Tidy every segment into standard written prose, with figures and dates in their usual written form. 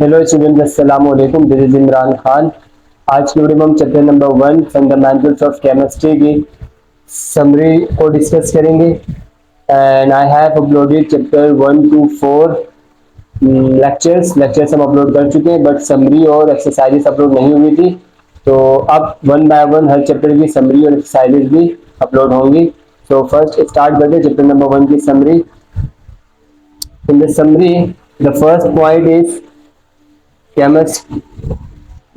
Hello students, अस्सलाम वालेकुम। This is Imran Khan. आज की वीडियो में हम chapter number 1 fundamentals of chemistry की समरी को डिस्कस करेंगे। And I have uploaded chapter 1 to 4 lectures हम अपलोड कर चुके हैं, बट समरी और एक्सरसाइजेस अपलोड नहीं हुई थी। तो अब one by one her chapter की समरी और एक्सरसाइजेस भी अपलोड होंगी। तो फर्स्ट स्टार्ट करते हैं चैप्टर नंबर 1 की summary. In the summary the first point is chemistry.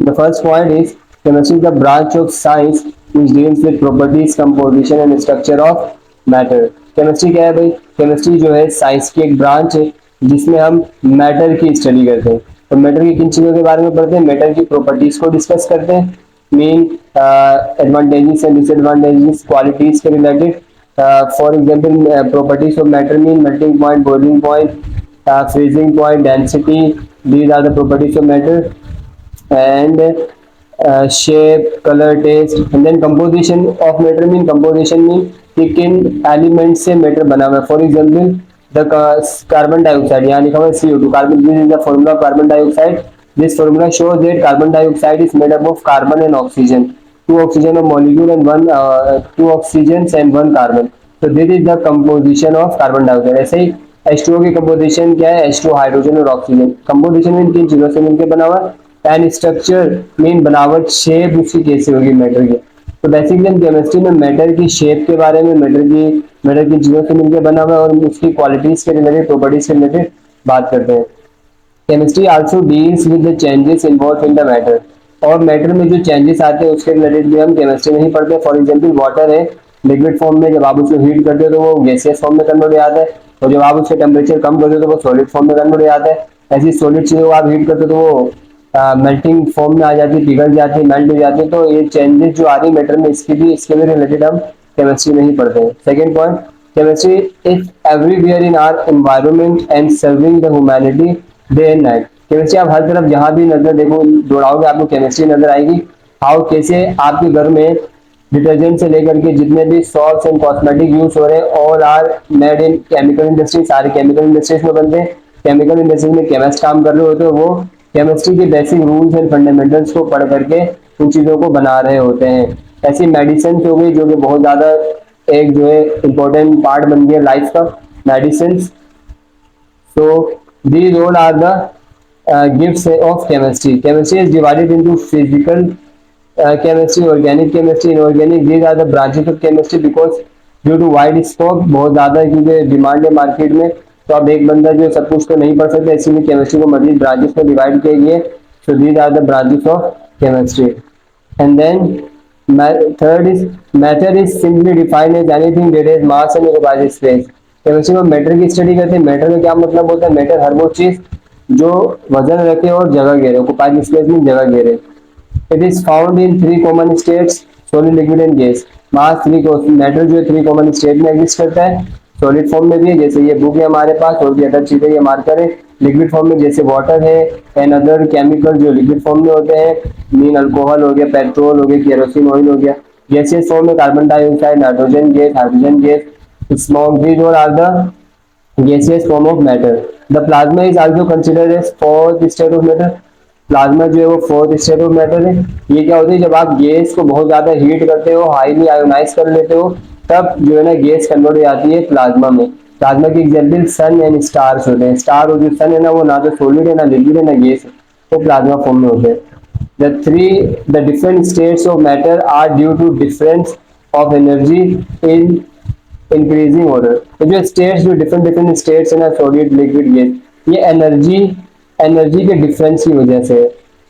The first point is chemistry is the branch of science which deals with properties, composition and structure of matter. Chemistry क्या है भाई? Chemistry जो है science की एक branch है जिसमें हम मैटर की स्टडी करते हैं। तो मैटर की किन चीज़ों के बारे में पढ़ते हैं? मैटर की प्रॉपर्टीज को डिस्कस करते हैं, main advantages and disadvantages, qualities के related. For example properties of matter mean melting point, boiling point, freezing point, density. These are the properties of matter. And shape, color, taste. And then composition of matter mean, composition mean कि किन element से matter बना हुआ है। For example the carbon dioxide, यहाँ लिखा हुआ है CO2 carbon, this is the formula of carbon dioxide. This formula shows that carbon dioxide is made up of carbon and oxygen, two oxygen of molecule and one two oxygens and one carbon. So this is the composition of carbon dioxide. ऐसे ही H2O की composition क्या है? H2 hydrogen और oxygen. Composition mean किन चीजों से मिलकर बना हुआ है। एंड स्ट्रक्चर मीन बनावट, शेप उसकी कैसे होगी मैटर की। तो बेसिकली हम केमिस्ट्री में मैटर की शेप के बारे में, मैटर की चीजों से मिलकर बना हुआ है और उसकी क्वालिटीज के रिलेटेड, प्रॉपर्टीज के रिलेटेड बात करते हैं। Chemistry also deals with the changes involve in the matter, और मैटर में जो चेंजेस आते हैं उसके रिलेटेड भी हम केमिस्ट्री में ही पढ़ते हैं। फॉर एग्जांपल वाटर है लिक्विड फॉर्म में, जब आप उसको हीट करते हो तो वो गैसियस फॉर्म में कन्वर्ट हो जाता है, और जब आप उसके टेम्परेचर कम करते हो तो वो सॉलिड फॉर्म में कन्वर्ट हो जाता है। ऐसी सॉलिड चीजों को आप हीट करते हो तो वो मेल्टिंग फॉर्म में आ जाती है, पिघल जाती है, मेल्ट हो जाती है। तो ये चेंजेस जो आ रही है मैटर में, इसके भी रिलेटेड हम केमिस्ट्री में ही पढ़ते हैं। Second point, chemistry is everywhere in our environment and serving the humanity day and night. Chemistry आप हर तरफ जहां भी नजर देखो दौड़ाओगे आपको केमिस्ट्री नजर आएगी। हाउ, कैसे आपके घर में डिटर्जेंट से लेकर के जितने भी सॉल्ट्स एंड कॉस्मेटिक यूज हो रहे हैं all are made in chemical industry, सारे केमिकल इंडस्ट्रीज में बनते हैं। केमिकल इंडस्ट्री में केमिस्ट काम कर रहे होते हैं, वो केमिस्ट्री के बेसिक रूल्स एंड फंडामेंटल्स को पढ़ करके उन चीजों को बना रहे होते हैं। ऐसी मेडिसिन हो गई जो कि बहुत ज्यादा एक जो है इम्पोर्टेंट पार्ट बन गया लाइफ का, medicine. So these all are the gifts of chemistry. Chemistry is divided into physical chemistry, organic chemistry, inorganic. These are the branches of chemistry because due to wide scope, बहुत ज़्यादा क्योंकि demand है market में, तो अब एक बंदा जो सब कुछ तो नहीं पढ़ सकता, इसीलिए केमिस्ट्री को मजीद ब्रांचेस में डिवाइड किया गया। So these are the branches of chemistry. And then third is matter is simply defined as anything that has mass and occupies space. Chemistry में मैटर की स्टडी करते हैं। मैटर में क्या मतलब होता है? मैटर हर वो चीज जो वजन रखे और जगह घेरे, ऑक्युपाइड स्पेस में जगह घेरे। It is found in three common states, solid, liquid and gas. Mass three को मैटर जो है थ्री कॉमन स्टेट में एग्जिस्ट करता है। सॉलिड फॉर्म में भी है, जैसे ये बुक है हमारे पास, और भी अदर चीजें ये मार्कर है। लिक्विड फॉर्म में जैसे वाटर है एंड अदर केमिकल जो लिक्विड फॉर्म में होते हैं, मीन अल्कोहल हो गया, पेट्रोल हो गया, केरोसिन ऑयल हो गया। गैसेस फॉर्म में carbon dioxide, nitrogen gas, hydrogen gas, smoke. These all are the gaseous form of matter. The plasma is also considered as fourth state of matter. Plasma जो है वो fourth state of matter है। ये क्या होती है? जब आप गैस को बहुत ज्यादा हीट करते हो, हाईली आयोनाइज कर लेते हो, तब जो है ना गैस कन्वर्ट हो जाती है प्लाज्मा में। प्लाज्मा की एग्जाम्पल सन एंड स्टार्स होते हैं। स्टार और जो सन है ना, वो ना तो सॉलिड है, ना लिक्विड है, ना गैस है, वो प्लाज्मा फॉर्म में होते हैं। The different states of matter are due to difference of energy in increasing order. तो जो स्टेट्स, जो डिफरेंट स्टेट्स है ना, सॉलिड, लिक्विड, गैस, ये एनर्जी के डिफरेंस की वजह से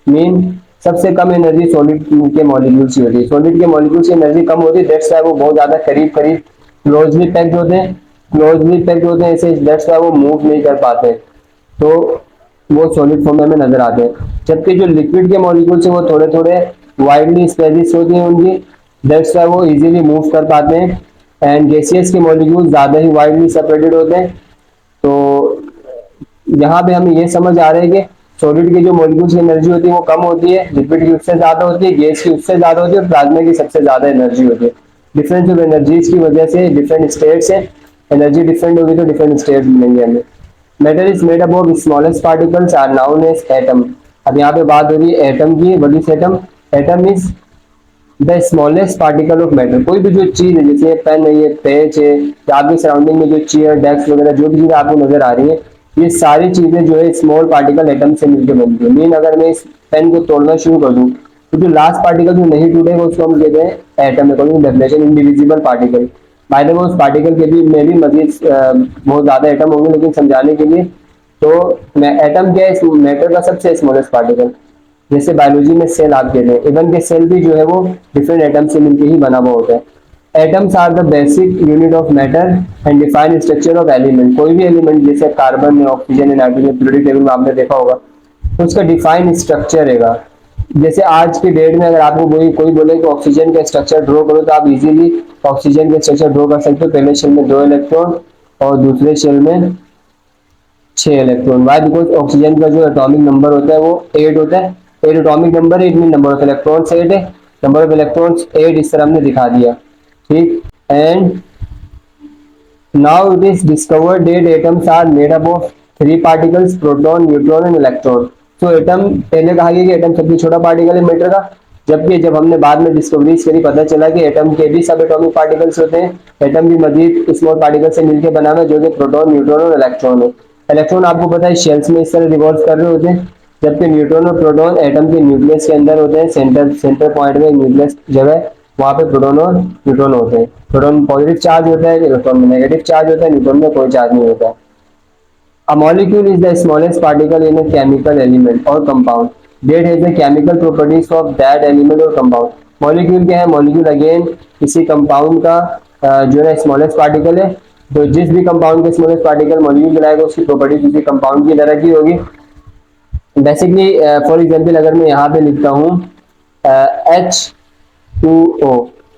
मीन सबसे कम एनर्जी सॉलिड के मॉलिक्यूल्स की होती है। सॉलिड के मॉलिक्यूल्स की एनर्जी कम होती है, दैट्स व्हाई वो बहुत ज्यादा करीब करीब क्लोजली पैक्ड होते हैं, ऐसे दैट्स व्हाई वो मूव नहीं कर पाते, तो वो सॉलिड फॉर्म में हमें नजर आते हैं। जबकि जो लिक्विड के मॉलिक्यूल्स है वो थोड़े थोड़े वाइडली स्पेसिस होती हैं उनकी, दैट्स व्हाई वो इजीली मूव कर पाते हैं। एंड गैसियस के मॉलिक्यूल ज्यादा ही वाइडली सेपरेटेड होते हैं। तो यहाँ पे हमें ये समझ आ रहा है कि सॉलिड के जो मॉलिक्यूल्स की एनर्जी होती है वो कम होती है, लिक्विड की उससे ज्यादा होती है, गैस की उससे ज्यादा होती है, और प्लाज्मा की सबसे ज्यादा एनर्जी होती है। डिफरेंस ऑफ एनर्जीज की वजह से डिफरेंट स्टेट्स है, एनर्जी डिफरेंट होगी तो डिफरेंट स्टेट मिलेंगे हमें। Matter is made up of smallest particles are known as atom. अब यहाँ पे बात हो रही है एटम की। What is atom? Atom is the smallest particle of matter. कोई भी जो चीज है, जैसे पेन है, ये पेज है, या आपकी सराउंडिंग में जो चेयर डेस्क वगैरह जो भी चीजें आपको नजर आ रही है, ये सारी चीजें जो है स्मॉल पार्टिकल एटम से मिलकर बनती है। मीन अगर मैं इस पेन को तोड़ना शुरू कर दूं तो जो लास्ट पार्टिकल जो नहीं टूटेगा उसको हम कहते हैं atom. According definition indivisible particle. By the way उस पार्टिकल के भी में भी मजीद बहुत ज्यादा एटम होंगे, लेकिन समझाने के लिए तो मैं एटम क्या है? मैटर का सबसे स्मॉलेस्ट पार्टिकल। जैसे बायोलॉजी में सेल आप कहते हैं, इवन के सेल भी जो है वो डिफरेंट एटम से मिलकर ही बना हुआ होता है। Atoms are the basic unit of matter and define structure of element. कोई भी एलिमेंट जैसे कार्बन है, ऑक्सीजन है, नाइट्रोजन, पीरियोडिक टेबल में आपने देखा होगा, तो उसका डिफाइन स्ट्रक्चर रहेगा। जैसे आज के डेट में अगर आपको कोई बोले कि ऑक्सीजन का स्ट्रक्चर ड्रॉ करो, तो आप इजीली ऑक्सीजन का स्ट्रक्चर ड्रॉ कर सकते हो। पहले शेल में 2 इलेक्ट्रॉन और दूसरे शेल में 6 इलेक्ट्रॉन। वाई? बिकॉज ऑक्सीजन का जो एटॉमिक नंबर होता है वो 8 होता है। 8 एटॉमिक नंबर है, it mean number of electrons 8 है, नंबर ऑफ इलेक्ट्रॉन्स 8, इस तरह हमने दिखा दिया। ठीक। And now it is discovered that atoms are made up of 3 particles, proton, neutron and electron. तो एटम, पहले कहा गया कि एटम सबसे छोटा पार्टिकल है मैटर का, जबकि जब हमने बाद में डिस्कवरीज करी पता चला कि एटम के भी सब एटॉमिक पार्टिकल्स होते हैं। एटम भी मजीद स्मॉल पार्टिकल से मिलकर बना हुआ है, जो कि प्रोटॉन, न्यूट्रॉन और इलेक्ट्रॉन है। इलेक्ट्रॉन आपको पता है शेल्स में इस तरह रिवॉल्व कर रहे होते हैं, जबकि न्यूट्रॉन और प्रोटॉन एटम के न्यूक्लियस के अंदर होते हैं। सेंटर पॉइंट में न्यूक्लियस जगह, वहां पे प्रोटॉन और न्यूट्रॉन होते हैं। प्रोटॉन पॉजिटिव चार्ज होता है, इलेक्ट्रॉन में नेगेटिव चार्ज होता है, न्यूट्रॉन में कोई चार्ज नहीं होता है। A molecule is the smallest particle in a chemical element or compound that has the chemical properties of that element or compound. Molecule क्या है? Molecule again किसी compound का जो है स्मॉलेस्ट पार्टिकल है। तो जिस भी कंपाउंड के स्मॉलेस्ट पार्टिकल मॉलिक्यूल बनाएगा उसकी प्रॉपर्टी उसी कंपाउंड की तरह की होगी। बेसिकली फॉर एग्जांपल अगर मैं यहाँ पे लिखता हूँ H2O,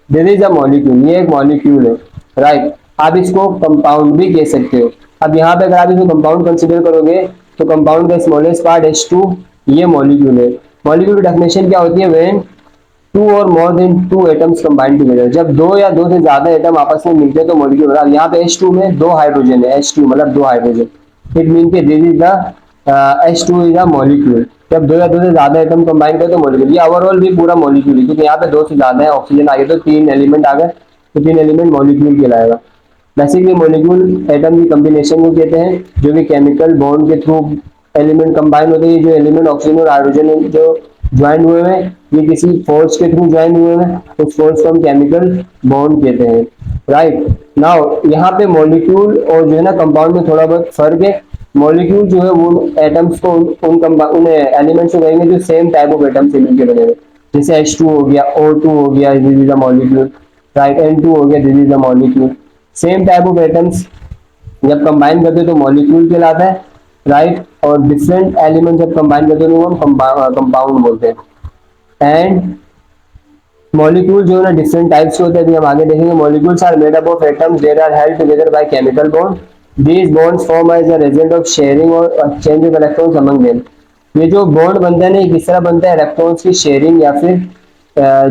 this is a molecule, ये एक मॉलिक्यूल है, राइट। आप इसको कंपाउंड भी कह सकते हो। अब यहाँ पे अगर आप इसको कंपाउंड कंसीडर करोगे तो कंपाउंड का स्मॉलेस्ट पार्ट H2, ये मॉलिक्यूल है। मॉलिक्यूल की डेफिनेशन क्या होती है? व्हेन 2 और more than 2 atoms combine together. जब 2 या 2 से ज्यादा एटम आपस में मिलते हैं तो मॉलिक्यूल बना। यहाँ पे H2 में 2 हाइड्रोजन है, H2 मतलब 2 हाइड्रोजन। इट मीन के this is the H2 is a molecule. जब 2 या 2 से ज्यादा एटम कंबाइन करें तो मॉलिक्यूल। ये ओवरऑल भी पूरा मॉलिक्यूल है, क्योंकि यहाँ पे 2 से ज्यादा है, ऑक्सीजन आ गया तो 3 एलिमेंट आ गए, तो 3 एलिमेंट मॉलिक्यूल कहलाएगा। बेसिकली मॉलिक्यूल एटम की कॉम्बिनेशन को कहते हैं, जो कि केमिकल बॉन्ड के थ्रू एलिमेंट कंबाइन होते हैं। जो एलिमेंट ऑक्सीजन और हाइड्रोजन जो ज्वाइन हुए हैं, ये किसी फोर्स के थ्रू ज्वाइन हुए हैं, उस फोर्स को हम केमिकल बॉन्ड कहते हैं, राइट। नाउ यहाँ पे मॉलिक्यूल और जो है ना कंपाउंड में थोड़ा बहुत फर्क है। मॉलिक्यूल जो है वो एटम्स को उन एलिमेंट्स को कहेंगे जो सेम टाइप ऑफ एटम से मिलकर बने हुए, जैसे H2 हो गया, O2 हो गया, this is a molecule, right. N2 हो गया, this is a molecule. Same type of atoms जब कंबाइन करते हैं तो मॉलिक्यूल कहलाता है, राइट। और डिफरेंट एलिमेंट जब कंबाइन करते हैं तो हम कंपाउंड बोलते हैं। एंड मॉलिक्यूल जो है ना डिफरेंट टाइप्स के होते हैं, अभी हम आगे देखेंगे। Molecules are made up of atoms that are held together by chemical bond. These bonds form as a result of sharing or exchange of electrons among them. ये जो बॉन्ड बनता है ना, ये किस तरह बनता है? इलेक्ट्रॉन्स की शेयरिंग या फिर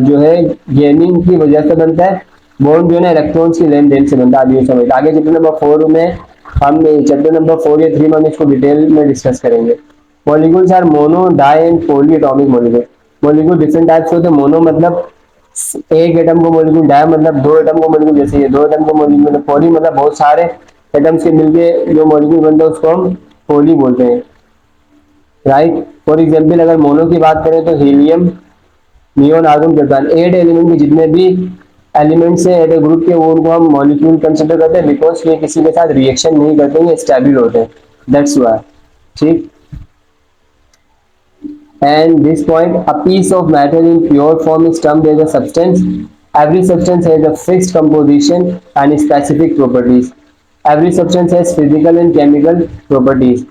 जो है गेमिंग की वजह से बनता है। बॉन्ड जो है ना इलेक्ट्रॉन्स की लेन देन से बनता है। आगे समझ आगे चैप्टर नंबर 4 में हम चैप्टर नंबर 4 या 3 में हम इसको डिटेल में डिस्कस करेंगे। Molecules are mono, di and poly atomic molecule. Molecule different types होते हैं। मोनो मतलब एक एटम को मॉलिक्यूल, डाई मतलब 2 एटम को मॉलिक्यूल, जैसे ये 2 एटम को मॉलिक्यूल। पॉली मतलब बहुत सारे एटम से मिलके जो मॉलिक्यूल बनता है उसको हम पॉली बोलते हैं, राइट। फॉर एग्जाम्पल अगर मोनो की बात करें तो helium, neon, argon, proton, 8 element के जितने भी एलिमेंट्स हैं एट ए ग्रुप के, वो उनको हम मॉलिक्यूल कंसिडर करते हैं, बिकॉज ये किसी के साथ रिएक्शन नहीं करते, ये स्टेबल होते हैं, दैट्स व्हाई, ठीक। And this point, a piece of matter in pure form is termed as a substance. Every substance has a fixed composition and specific properties. Every substance has physical and chemical properties.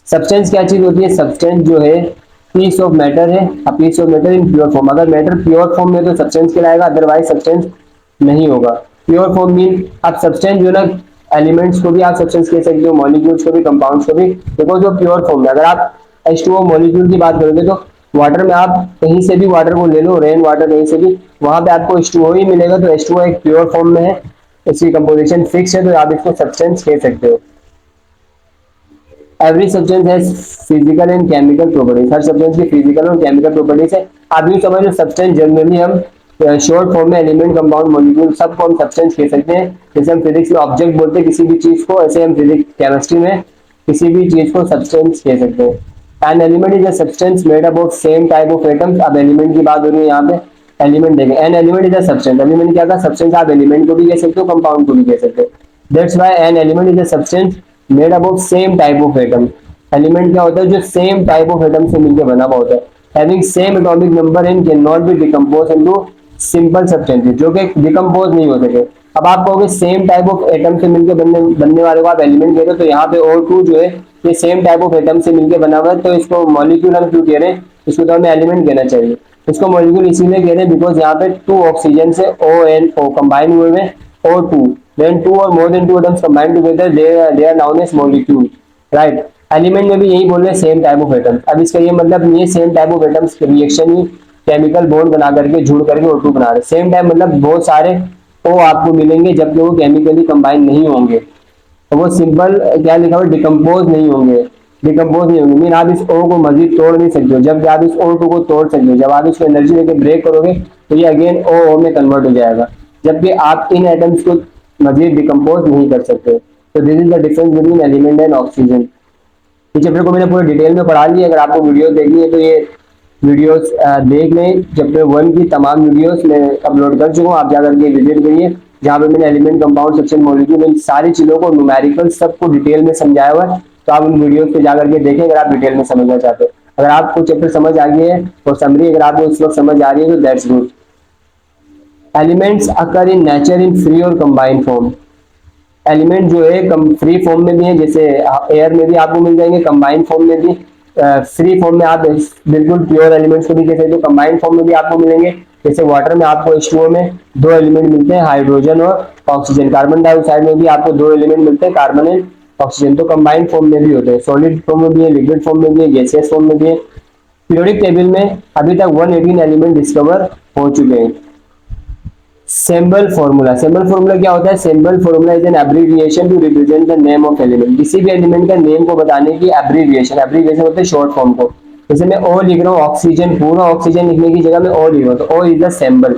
Substance क्या चीज होती है? Substance जो है piece of matter है, a piece of matter in pure form. अगर matter pure form में तो सब्सटेंस कहलाएगा, अदरवाइज सब्सटेंस नहीं होगा। प्योर फॉर्म मीन अब सब्सटेंस जो ना एलिमेंट्स को भी आप सब्सटेंस कह सकते हो, मॉलिक्यूल्स को भी, कंपाउंड्स को भी, बिकॉज वो प्योर फॉर्म में। अगर आप H2O मॉलिक्यूल की बात करोगे तो वाटर में आप कहीं से भी वाटर को ले लो, रेन वाटर कहीं से भी, वहां पे आपको H2O ही मिलेगा। तो H2O एक प्योर फॉर्म में है, इसकी कंपोजिशन फिक्स है, तो आप इसको सब्सटेंस कह सकते हो। Every substance has physical and chemical properties, her substance की फिजिकल और केमिकल प्रॉपर्टीज है। आप यूँ समझ लो सब्सटेंस जनरली हम शॉर्ट फॉर्म में एलिमेंट, कंपाउंड, मॉलिक्यूल सबको हम सब्सटेंस कह सकते हैं। जैसे हम फिजिक्स में ऑब्जेक्ट बोलते हैं किसी भी चीज को, ऐसे हम फिजिक्स केमिस्ट्री में किसी भी चीज को सब्सटेंस कह सकते हैं। An element is a substance made up of same type of atoms. अब एलिमेंट की बात हो रही है यहाँ पे, एलिमेंट देखें, an element is a substance, element क्या था, सब्सटेंस। आप एलिमेंट को भी कह सकते हो, कंपाउंड को भी कह सकते हो। That's why an element is a substance made up of same type of atom. Element क्या होता है, जो सेम टाइप ऑफ एटम से मिलकर बना हुआ होता है। Having same atomic number and can not be decompose into simple substances, जो कि डिकम्पोज नहीं हो सके। अब आप कहोगे सेम टाइप ऑफ एटम से मिलकर बनने बनने वाले को आप एलिमेंट कह रहे हो, तो यहाँ पे O2 जो है ये सेम टाइप ऑफ एटम से मिलकर बना हुआ है, तो इसको मॉलिक्यूल हम क्यों कह रहे हैं, इसको तो हमें एलिमेंट कहना चाहिए। इसको मॉलिक्यूल इसीलिए कह रहे हैं बिकॉज यहाँ पे 2 ऑक्सीजन से ONO कंबाइन हुए में O2, then 2 or more than 2 atoms combined together they are known as molecule, right। Element में भी यही बोल रहे हैं सेम टाइप ऑफ एटम्स। अब इसका ये मतलब नहीं है same type of atoms reaction he chemical bond बना करके जुड़ करके O2 बना रहे। सेम टाइम मतलब बहुत सारे O आपको मिलेंगे जबकि वो केमिकली कंबाइन नहीं होंगे, तो वो सिंपल क्या लिखा हुआ, डिकम्पोज नहीं होंगे, डिकम्पोज नहीं होंगे। मीन आप इस O को मजीद तोड़ नहीं सकते हो, जबकि आप इस O2 को तोड़ सकते हो। जब आप इसको एनर्जी देके ब्रेक करोगे तो ये अगेन O में कन्वर्ट हो जाएगा, जबकि आप इन एटम्स को मजीद डिकम्पोज नहीं कर सकते। तो this is the difference between element and oxygen. इस चैप्टर को मैंने पूरे डिटेल में पढ़ा लिया। अगर आपको वीडियो देखनी है तो ये वीडियोस देख लें। चैप्टर 1 की तमाम वीडियोस मैं अपलोड कर चुका हूँ, आप जाकर के विजिट करिए, जहाँ पे मैंने एलिमेंट, कंपाउंड, सब्सटेंस, मॉलिक्यूल इन सारी चीज़ों को न्यूमेरिकल सबको डिटेल में समझाया हुआ है। तो आप उन वीडियोस पे जाकर के देखें अगर आप डिटेल में समझना चाहते हैं। अगर आपको चैप्टर समझ आ गया है और समरी अगर आपको इस वक्त समझ आ रही है तो that's good. Elements occur in nature in free और कंबाइंड फॉर्म। एलिमेंट जो है फ्री फॉर्म में भी है, जैसे एयर में भी आपको मिल जाएंगे, कंबाइंड फॉर्म में भी। फ्री फॉर्म में आप बिल्कुल प्योर एलिमेंट्स को भी कह सकते हो, कंबाइंड फॉर्म में भी आपको मिलेंगे। जैसे वाटर में आपको H2O में 2 एलिमेंट मिलते हैं, हाइड्रोजन और ऑक्सीजन। कार्बन डाइऑक्साइड में भी आपको 2 एलिमेंट मिलते हैं, कार्बन एंड ऑक्सीजन। तो कंबाइंड फॉर्म में भी होते हैं, सॉलिड फॉर्म में भी है, लिक्विड फॉर्म में भी है, गैसियस फॉर्म में भी है। पीरियोडिक टेबल में अभी तक 118 एलिमेंट डिस्कवर हो चुके हैं। सिंबल फॉर्मूला, सिंबल फॉर्मूला क्या होता है, symbol formula is an abbreviation to represent the name of element. किसी भी एलिमेंट का नेम को बताने की एब्रिविएशन, एब्रिविएशन होता है शॉर्ट फॉर्म को। जैसे मैं O लिख रहा हूँ, ऑक्सीजन, पूरा ऑक्सीजन लिखने की जगह मैं O लिख रहा हूँ, तो O इज द सिंबल।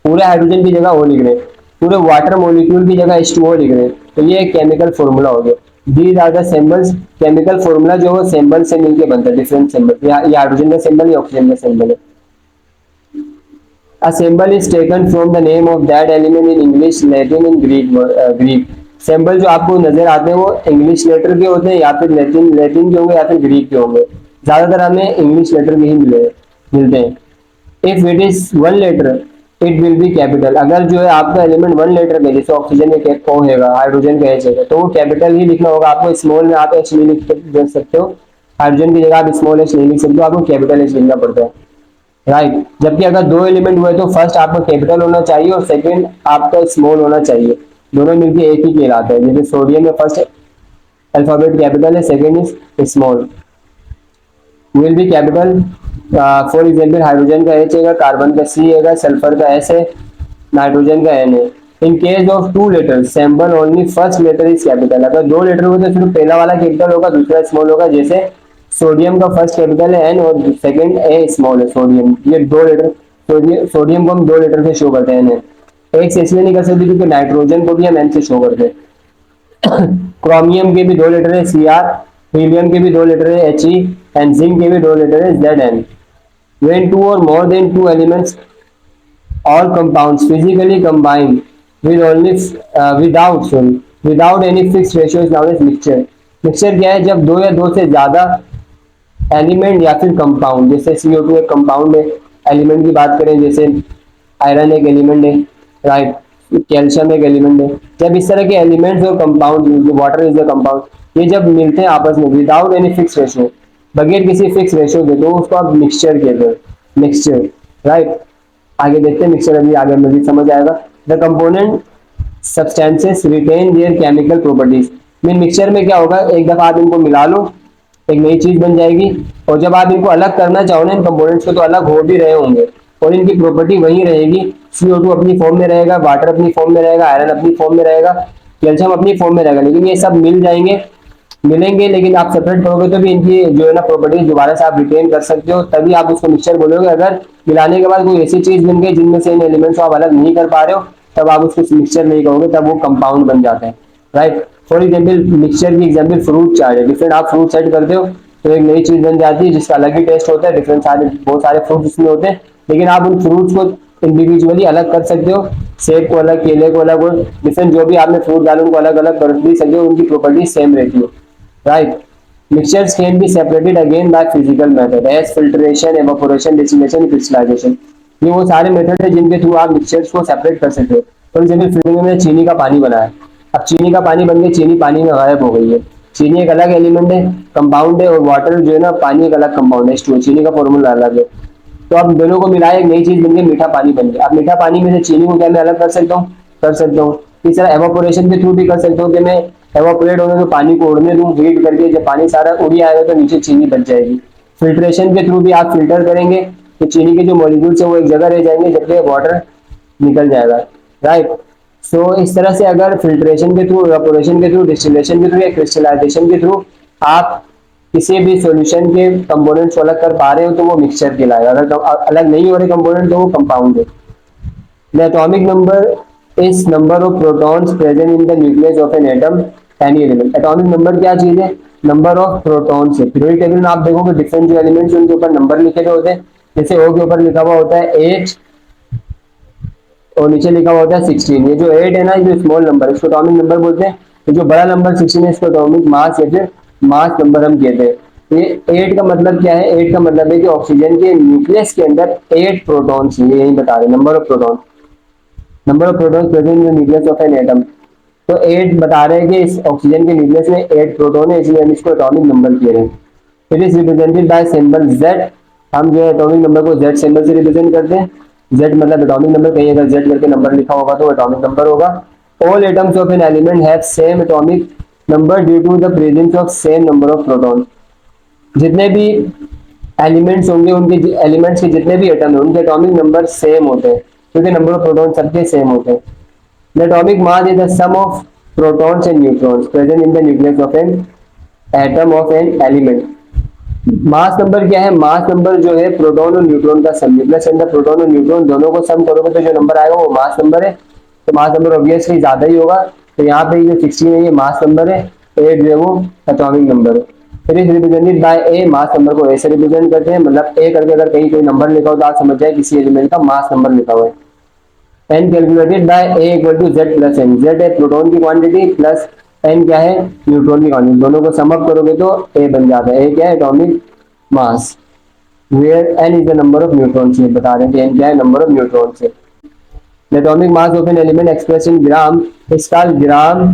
पूरे हाइड्रोजन की जगह O लिख रहे हैं, पूरे वाटर मॉलिक्यूल की जगह H2O लिख रहे हैं, तो ये एक केमिकल फॉर्मूला हो गया। These are the symbols. Chemical formula जो है सिंबल से मिलकर बनता है, डिफरेंट सिंबल। ये हाइड्रोजन का सिंबल, ये ऑक्सीजन का सिंबल है। A symbol is taken from the name of that element in English, Latin and Greek. Symbol जो आपको नजर आते हैं वो इंग्लिश लेटर के होते हैं या फिर लैटिन के होंगे या फिर ग्रीक के होंगे। ज्यादातर हमें इंग्लिश लेटर के ही मिलते हैं। If it is one letter it will be capital. अगर जो है आपका एलिमेंट वन लेटर का, जैसे ऑक्सीजन में O हैगा, हाइड्रोजन का H हैगा, तो वो कैपिटल ही लिखना होगा आपको। स्मॉल में आप H नहीं लिख सकते हो, हाइड्रोजन की जगह आप स्मॉल H नहीं लिख सकते हो, आपको कैपिटल H लिखना पड़ता है, राइट। जबकि अगर 2 एलिमेंट हुए तो फर्स्ट आपका कैपिटल होना चाहिए और सेकंड आपका स्मॉल होना चाहिए, दोनों मिलके एक ही कहलाता है। जैसे सोडियम में फर्स्ट अल्फाबेट कैपिटल है, second is small, will be capital. For example hydrogen का H है, कार्बन का C है, सल्फर का S है, नाइट्रोजन का N है। In case of 2 letter symbol only first letter is capital. अगर 2 लेटर हुए तो सिर्फ पहला वाला कैपिटल होगा, दूसरा स्मॉल होगा। जैसे सोडियम का फर्स्ट कैपिटल है N और सेकंड A स्मॉल है, सोडियम। ये 2 लेटर, सोडियम को हम 2 लेटर से शो करते हैं N। एक से इसलिए नहीं कर सकते क्योंकि नाइट्रोजन को भी हम N से शो करते हैं। क्रोमियम के भी 2 लेटर है Cr, हीलियम के भी 2 लेटर है He, एंड जिंक के भी 2 लेटर है Zn। When 2 or more than 2 elements all compounds physically combine with only without any fixed ratio is known as mixture। Mixture क्या है, जब 2 या 2 से ज्यादा एलिमेंट या फिर कंपाउंड, जैसे CO2 एक कंपाउंड है। एलिमेंट की बात करें जैसे आयरन एक एलिमेंट है, राइट, कैल्शियम एक एलिमेंट है। जब इस तरह के एलिमेंट्स और compound, water is the compound, ये जब मिलते हैं आपस में विदाउट एनी फिक्स रेशियो, बगैर किसी फिक्स रेशियो के, तो उसको आप मिक्सचर कहते हैं, मिक्सचर, राइट। आगे देखते हैं मिक्सचर, अभी आगे मजीद समझ आएगा। The component substances retain their chemical properties. Mean mixture में क्या होगा, एक दफा आप इनको मिला लो, एक नई चीज बन जाएगी, और जब आप इनको अलग करना चाहो ना, इन कंपोनेंट्स को, तो अलग हो भी रहे होंगे और इनकी प्रॉपर्टी वही रहेगी। CO2 अपनी फॉर्म में रहेगा, वाटर अपनी फॉर्म में रहेगा, आयरन अपनी फॉर्म में रहेगा, कैल्शियम अपनी फॉर्म में रहेगा, लेकिन ये सब मिल जाएंगे मिलेंगे, लेकिन आप सेपरेट करोगे तो भी इनकी जो है ना प्रॉपर्टीज दोबारा से आप रिटेन कर सकते हो, तभी आप उसको मिक्सचर बोलोगे। अगर मिलाने के बाद कोई ऐसी चीज बन गई जिनमें से इन एलिमेंट्स को आप अलग नहीं कर पा रहे हो, तब आप उसको मिक्सचर नहीं कहोगे, तब वो कंपाउंड बन जाते हैं, राइट। फॉर एग्जाम्पल मिक्सचर की एग्जाम्पल फ्रूट चाट है, डिफरेंट आप फ्रूट सेट करते हो तो एक नई चीज बन जाती है जिसका अलग ही टेस्ट होता है, डिफरेंट सारे बहुत सारे फ्रूट्स उसमें होते हैं, लेकिन आप उन फ्रूट्स को इंडिविजुअली अलग कर सकते हो, सेब को अलग, केले को अलग, और डिफरेंट जो भी आपने फ्रूट डाले उनको अलग अलग कर भी सकते हो, उनकी प्रॉपर्टी सेम रहती है, right. Mixtures can be separated again by physical method as filtration, evaporation, distillation, crystallization. ये वो सारे मेथड है जिनके थ्रू आप मिक्सचर्स को सेपरेट कर सकते हो। फॉर एग्जाम्पल फिल्टर में चीनी का पानी बना है, अब चीनी का पानी बन के चीनी पानी में गायब हो गई है। चीनी एक अलग एलिमेंट है, कंपाउंड है, और वाटर जो है ना पानी एक अलग कंपाउंड है, चीनी का फॉर्मूला अलग है। तो अब दोनों को मिलाए एक नई चीज बन गई, मीठा पानी बन गया। अब मीठा पानी में से चीनी को क्या मैं अलग कर सकता हूँ? कर सकता हूँ। इस तरह एवापोरेशन के थ्रू भी कर सकता हूँ कि मैं एवापोरेट होने तो पानी को उड़ने दूं, हीट करके जब पानी सारा उड़ आएगा तो नीचे चीनी बच जाएगी। फिल्ट्रेशन के थ्रू भी आप फिल्टर करेंगे तो चीनी के जो मॉलिक्यूल्स है वो एक जगह रह जाएंगे, जबकि वाटर निकल जाएगा, राइट। सो इस तरह से अगर फिल्ट्रेशन के थ्रू, एवापोरेशन के थ्रू, डिस्टिलेशन के थ्रू या क्रिस्टलाइजेशन के थ्रू आप किसी भी सॉल्यूशन के कंपोनेंट्स को अलग कर पा रहे हो तो वो मिक्सचर कहलाएगा। अगर अलग नहीं हो रहे कंपोनेंट तो वो कंपाउंड है। The atomic number is number of protons present in the nucleus of an atom any element. Atomic number क्या चीज है? नंबर ऑफ प्रोटॉन्स है। पीरियोडिक टेबल में आप देखोगे डिफरेंट जो एलिमेंट्स उनके ऊपर नंबर लिखे हुए होते हैं, जैसे ओ के ऊपर लिखा हुआ होता है 8 और नीचे लिखा हुआ होता है 16। ये जो 8 है ना, ये जो स्मॉल नंबर इसको एटॉमिक नंबर बोलते हैं। ये जो बड़ा नंबर 16 है इसको एटॉमिक मास या फिर मास नंबर हम कहते हैं। ये 8 का मतलब क्या है? 8 का मतलब है कि ऑक्सीजन के न्यूक्लियस के अंदर 8 प्रोटॉन्स हैं, यही बता रहे हैं, number of protons present in the nucleus of an atom. तो 8 बता रहे हैं कि इस ऑक्सीजन के न्यूक्लियस में 8 प्रोटॉन है, इसलिए हम इसको एटॉमिक नंबर कह रहे हैं। It is represented bye symbol Z। हम जो है एटॉमिक नंबर को Z सिंबल से रिप्रेजेंट करते हैं। Z मतलब एटॉमिक नंबर, कहीं अगर Z करके नंबर लिखा होगा तो एटॉमिक नंबर होगा। All atoms of an element have same atomic number due to the presence of same number of proton. जितने भी एलिमेंट्स होंगे, उनके एलिमेंट्स के जितने भी एटम है उनके एटॉमिक नंबर सेम होते हैं, क्योंकि नंबर ऑफ प्रोटॉन सबके सेम होते हैं। The atomic mass is the sum of protons and neutrons present in the nucleus of an atom of an element. Mass number क्या है? मास नंबर जो है प्रोटॉन और न्यूट्रॉन का सम। न्यूक्लियस के अंदर प्रोटॉन और न्यूट्रॉन दोनों को सम करोगे तो जो नंबर आएगा वो मास नंबर है। तो मास नंबर ऑब्वियसली ज्यादा ही होगा, तो यहाँ पे जो 16 है ये मास नंबर है, 8 जो है वो एटॉमिक नंबर है। It is represented bye A. Mass number को ए से रिप्रेजेंट करते हैं, मतलब ए करके अगर कहीं कोई नंबर लिखा हो तो आप समझ जाए किसी एलिमेंट का मास नंबर लिखा हुआ है। N calculated by A equal to Z plus N. Z है प्रोटॉन की क्वांटिटी, प्लस एन क्या है? न्यूट्रॉन की क्वांटिटी। दोनों को सम अप करोगे तो ए बन जाता है। ए क्या है? Atomic mass, where N is the number of neutrons. ये बता रहे हैं कि एन क्या है? नंबर ऑफ न्यूट्रॉन्स है। The atomic mass of an element express in gram is called gram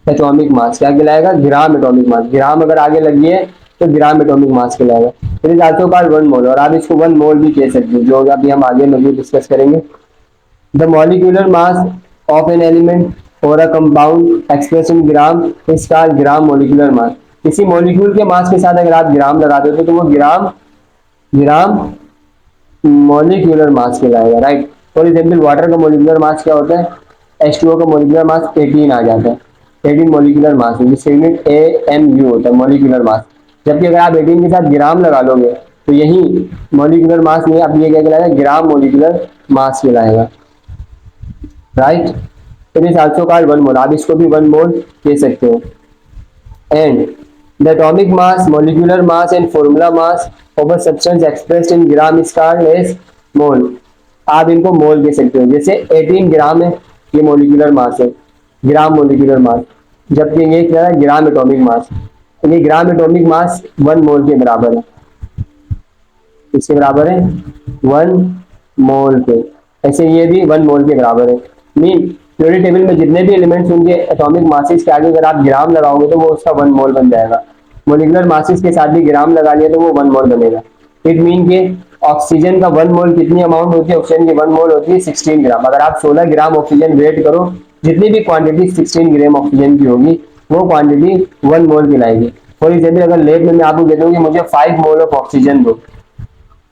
atomic mass. क्या कहलाएगा? ग्राम एटॉमिक मास। ग्राम अगर आगे लगी है तो ग्राम एटॉमिक मास कहलाएगा। इट इज आल्सो कॉल्ड 1 मोल, और आप इसको 1 मोल भी कह सकते हैं, जो अभी हम आगे में डिस्कस करेंगे। The molecular mass of an element or a compound expressed in gram is called gram molecular mass। किसी मॉलिक्यूल के मास के साथ अगर आप ग्राम लगा देते हो तो वो ग्राम मॉलिक्यूलर मास कहलाएगा, राइट। फॉर एग्जाम्पल वाटर का मॉलिक्यूलर मास क्या होता है? H2O का मॉलिक्यूलर मास 18 आ जाता है। 18 मॉलिक्यूलर मास है, जिसका यूनिट AMU होता है, मॉलिक्यूलर मास। जबकि अगर आप 18 के साथ ग्राम लगा लोगे तो यही मॉलिक्यूलर मास नहीं, अब ये क्या कहलाएगा? ग्राम मॉलिक्यूलर मास कहलाएगा, right. It is also called 1 mole, आप इसको भी 1 मोल कह सकते हो। And the atomic mass, molecular mass and formula mass of a substance expressed in gram is called as mole. आप इनको मोल कह सकते हो। जैसे 18 ग्राम है, ये मॉलिक्यूलर मास है, ग्राम मॉलिक्यूलर मास, जबकि ये क्या है? ग्राम एटॉमिक मास। ये ग्राम एटॉमिक मास 1 मोल के बराबर है। इसके बराबर है 1 मोल के। ऐसे ये भी 1 मोल के बराबर है। मीन पीरियोडिक टेबल में जितने भी एलिमेंट्स होंगे एटॉमिक मासेस के आगे अगर आप ग्राम लगाओगे तो वो उसका 1 मोल बन जाएगा। मोलिकुलर मासेस के साथ भी ग्राम लगा लिया तो वो 1 मोल बनेगा। इट मीन के ऑक्सीजन का 1 मोल कितनी अमाउंट होती है? ऑक्सीजन की 1 मोल होती है 16 ग्राम। अगर आप 16 ग्राम ऑक्सीजन वेट करो, जितनी भी क्वांटिटी 16 ग्राम ऑक्सीजन की होगी वो क्वांटिटी 1 मोल कहलाएगी। फॉर एग्जाम्पल अगर लेब में मैं आपको कहता हूँ कि मुझे 5 मोल ऑफ ऑक्सीजन दो,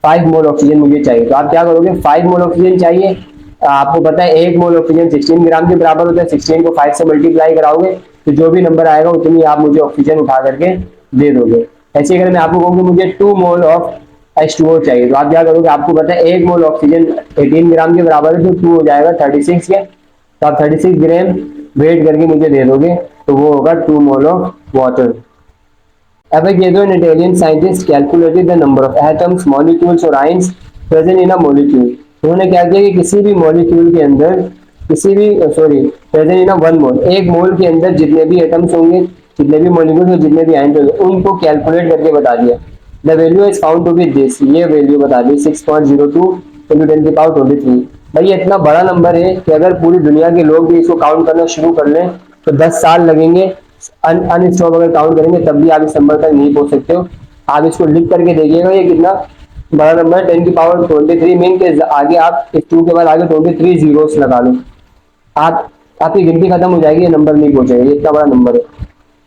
5 मोल ऑक्सीजन मुझे चाहिए, तो आप क्या करोगे? 5 मोल ऑक्सीजन चाहिए आपको पता है 1 मोल ऑक्सीजन 16 ग्राम के बराबर होता है। 16 को 5 से मल्टीप्लाई कराओगे तो जो भी नंबर आएगा उतनी आप मुझे ऑक्सीजन उठा करके दे दोगे। ऐसे अगर मैं आपको कहूँ कि मुझे 2 मोल ऑफ H2O चाहिए तो आप क्या करोगे, आपको पता है 1 मोल ऑक्सीजन 18 ग्राम के बराबर है, तो 2 हो जाएगा 36 के, तो आप 36 ग्राम वेट करके मुझे दे दोगे, तो वो होगा 2 mole of water. Avogadro, an Italian scientist, calculated the number of atoms, molecules और ions present in a molecule। उन्होंने क्या किया कि किसी भी मॉलिक्यूल के अंदर, किसी भी sorry present in one mole, एक मोल के अंदर जितने भी एटम्स होंगे, जितने भी मॉलिक्यूल्स और जितने भी आयंस होंगे, उनको कैलकुलेट करके बता दिया। The value is found to be this, ये वैल्यू बता दी 6.02 into 10 की पावर 23। भाई ये इतना बड़ा नंबर है कि अगर पूरी दुनिया के लोग भी इसको काउंट करना शुरू कर लें तो 10 साल लगेंगे। अनस्टॉप अगर काउंट करेंगे तब भी आप इस नंबर तक नहीं पहुंच सकते हो। आप इसको लिख करके देखिएगा ये कितना बड़ा नंबर है, 10 की पावर 23 मीन के आगे आप इस 2 के बाद आगे 23 जीरोस लगा लो, आप आपकी गिनती खत्म हो जाएगी, ये नंबर नहीं पहुंचेगा, ये इतना बड़ा नंबर है।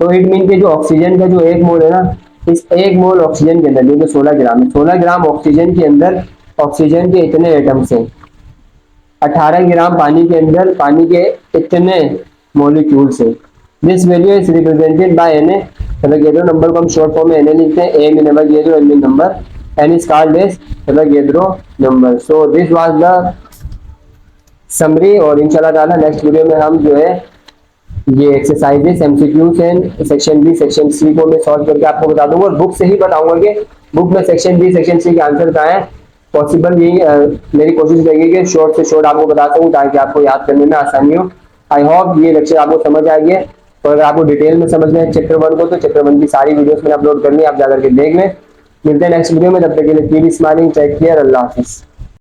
तो इट मीन के जो ऑक्सीजन का जो 1 मोल है ना, इस 1 मोल ऑक्सीजन के अंदर जो कि 16 ग्राम है, 16 ग्राम ऑक्सीजन के अंदर ऑक्सीजन के इतने एटम्स हैं। 18 ग्राम पानी के अंदर पानी के इतने मॉलिक्यूल्स हैं। This value is represented by N Avogadro number को हम शॉर्ट फॉर्म में एन लिखते हैं। A mean Avogadro, N mean number, N is called as Avogadro number. So this was the summary, और इंशाल्लाह ताला नेक्स्ट वीडियो में हम जो है ये एक्सरसाइजेस एमसीक्यूज हैं सेक्शन बी सेक्शन सी को मैं सॉल्व करके आपको बता दूंगा, और बुक से ही बताऊंगा कि बुक में सेक्शन बी सेक्शन सी के आंसर कहाँ है। पॉसिबल यही मेरी कोशिश रहेगी कि शॉर्ट से शॉर्ट आपको बता सकूं ताकि आपको याद करने में आसानी हो। आई होप ये लेक्चर आपको समझ आ गया, और अगर आपको डिटेल में समझना है चैप्टर 1 को तो चैप्टर 1 की सारी वीडियोस मैंने अपलोड कर ली, आप जाकर के देख लें। मिलते हैं नेक्स्ट वीडियो में, तब तक के लिए कीप स्माइलिंग, टेक केयर, अल्लाह हाफिज़।